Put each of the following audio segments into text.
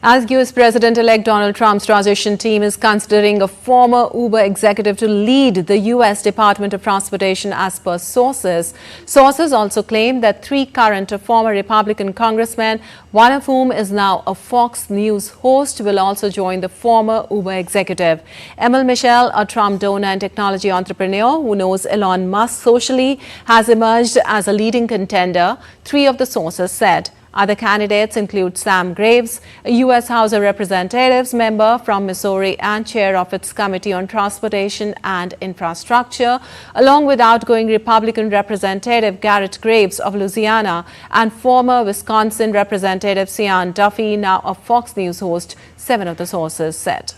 As US President-elect Donald Trump's transition team is considering a former Uber executive to lead the US Department of Transportation as per sources. Sources also claim that 3 current or former Republican congressmen, one of whom is now a Fox News host, will also join the former Uber executive. Emil Michel, a Trump donor and technology entrepreneur who knows Elon Musk socially, has emerged as a leading contender, 3 of the sources said. Other candidates include Sam Graves, a U.S. House of Representatives member from Missouri and chair of its Committee on Transportation and Infrastructure, along with outgoing Republican Representative Garrett Graves of Louisiana and former Wisconsin Representative Sean Duffy, now a Fox News host, 7 of the sources said.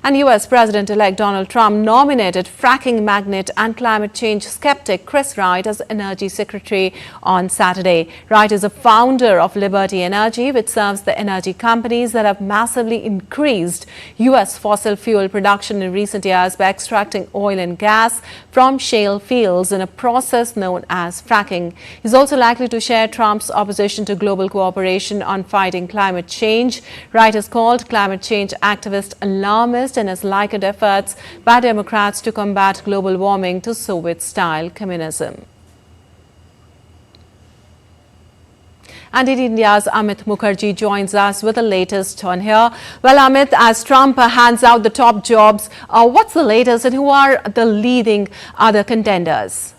And US President-elect Donald Trump nominated fracking magnate and climate change skeptic Chris Wright as Energy Secretary on Saturday. Wright is a founder of Liberty Energy, which serves the energy companies that have massively increased US fossil fuel production in recent years by extracting oil and gas from shale fields in a process known as fracking. He's also likely to share Trump's opposition to global cooperation on fighting climate change. Wright has called climate change activists alarmist and has likened efforts by Democrats to combat global warming to Soviet-style communism. And in India's Amit Mukherjee joins us with the latest on here. Well, Amit, as Trump hands out the top jobs, what's the latest and who are the leading other contenders?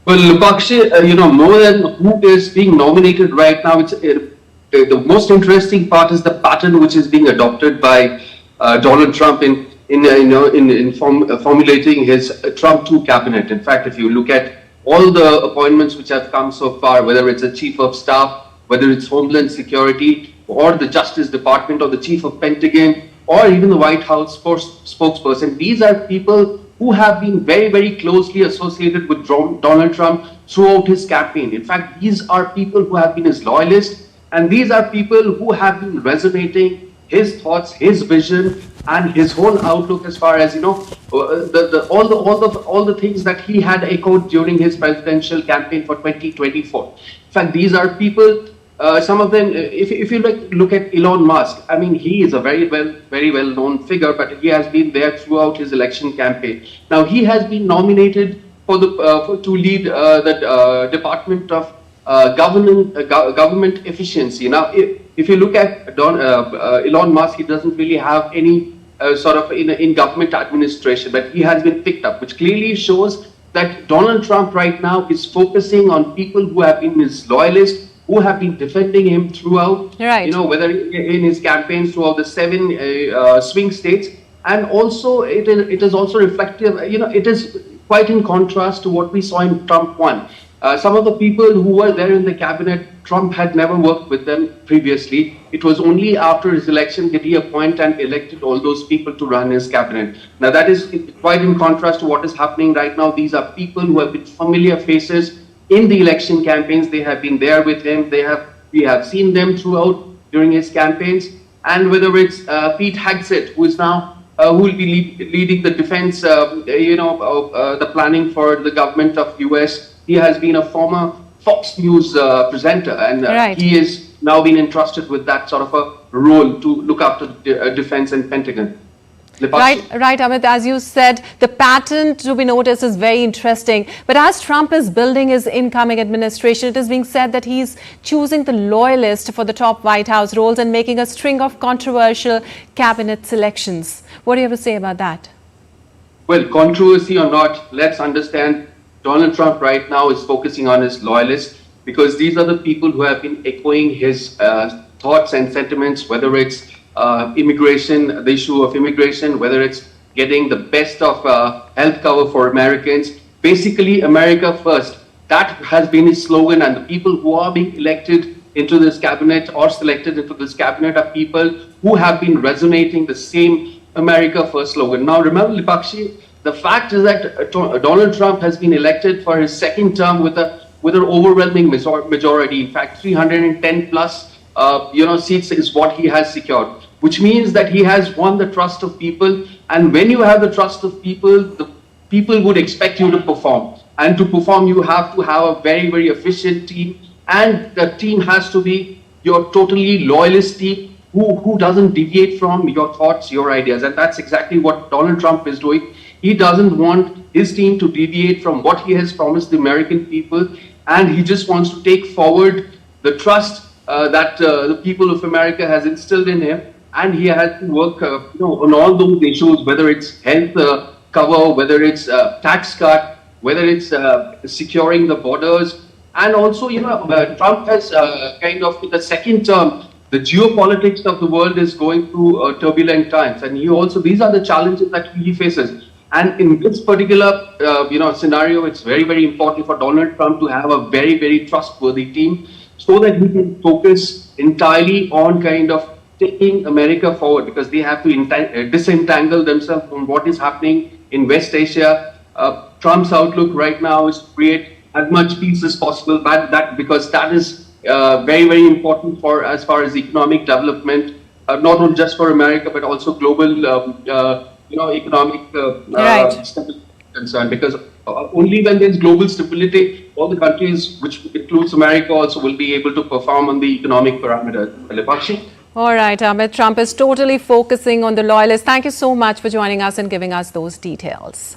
Well, Lupakshi, more than who is being nominated right now, it's the most interesting part is the pattern which is being adopted by Donald Trump in formulating his Trump 2 cabinet. In fact, if you look at all the appointments which have come so far, whether it's a chief of staff, whether it's Homeland Security, or the Justice Department, or the chief of Pentagon, or even the White House spokesperson, these are people who have been very, very closely associated with Donald Trump throughout his campaign. In fact, these are people who have been his loyalists, and these are people who have been resonating his thoughts, his vision, and his whole outlook as far as all the things that he had echoed during his presidential campaign for 2024. In fact, these are people. Some of them, if you look at Elon Musk, I mean, he is a very well known figure, but he has been there throughout his election campaign. Now he has been nominated to lead the Department of Government Efficiency. Now, if you look at Elon Musk, he doesn't really have any sort of in government administration, but he has been picked up, which clearly shows that Donald Trump right now is focusing on people who have been his loyalists, who have been defending him throughout, right. Whether in his campaigns throughout the 7 swing states, and also it is also reflective. It is quite in contrast to what we saw in Trump 1. Some of the people who were there in the cabinet, Trump had never worked with them previously. It was only after his election did he appoint and elected all those people to run his cabinet. Now that is quite in contrast to what is happening right now. These are people who have been familiar faces in the election campaigns. They have been there with him. We have seen them throughout during his campaigns. And whether it's Pete Hegseth, who is now who will be leading the defense, the planning for the government of US. He has been a former Fox News presenter, and right. he is now been entrusted with that sort of a role to look after defense and Pentagon. Right, Amit, as you said, the pattern to be noticed is very interesting. But as Trump is building his incoming administration, it is being said that he's choosing the loyalist for the top White House roles and making a string of controversial cabinet selections. What do you have to say about that? Well, controversy or not, let's understand Donald Trump right now is focusing on his loyalists, because these are the people who have been echoing his thoughts and sentiments, whether it's immigration, the issue of immigration, whether it's getting the best of health cover for Americans, basically America first. That has been his slogan, and the people who are being elected into this cabinet or selected into this cabinet are people who have been resonating the same America first slogan. Now remember, Lipakshi, the fact is that Donald Trump has been elected for his second term with an overwhelming majority. In fact, 310 plus seats is what he has secured, which means that he has won the trust of people. And when you have the trust of people, the people would expect you to perform. And to perform, you have to have a very, very efficient team and the team has to be your totally loyalist team who doesn't deviate from your thoughts, your ideas. And that's exactly what Donald Trump is doing. He doesn't want his team to deviate from what he has promised the American people, and he just wants to take forward the trust that the people of America has instilled in him, and he has to work on all those issues, whether it's health cover, whether it's tax cut, whether it's securing the borders. And also, Trump has kind of, in the second term, the geopolitics of the world is going through turbulent times, and these are the challenges that he faces. And in this particular, scenario, it's very, very important for Donald Trump to have a very, very trustworthy team so that he can focus entirely on kind of taking America forward, because they have to disentangle themselves from what is happening in West Asia. Trump's outlook right now is to create as much peace as possible, because that is very, very important for as far as economic development, not just for America, but also global economic stability is concerned, because only when there's global stability, all the countries, which includes America, also will be able to perform on the economic parameters. Lepakshi? All right, Amit, Trump is totally focusing on the loyalists. Thank you so much for joining us and giving us those details.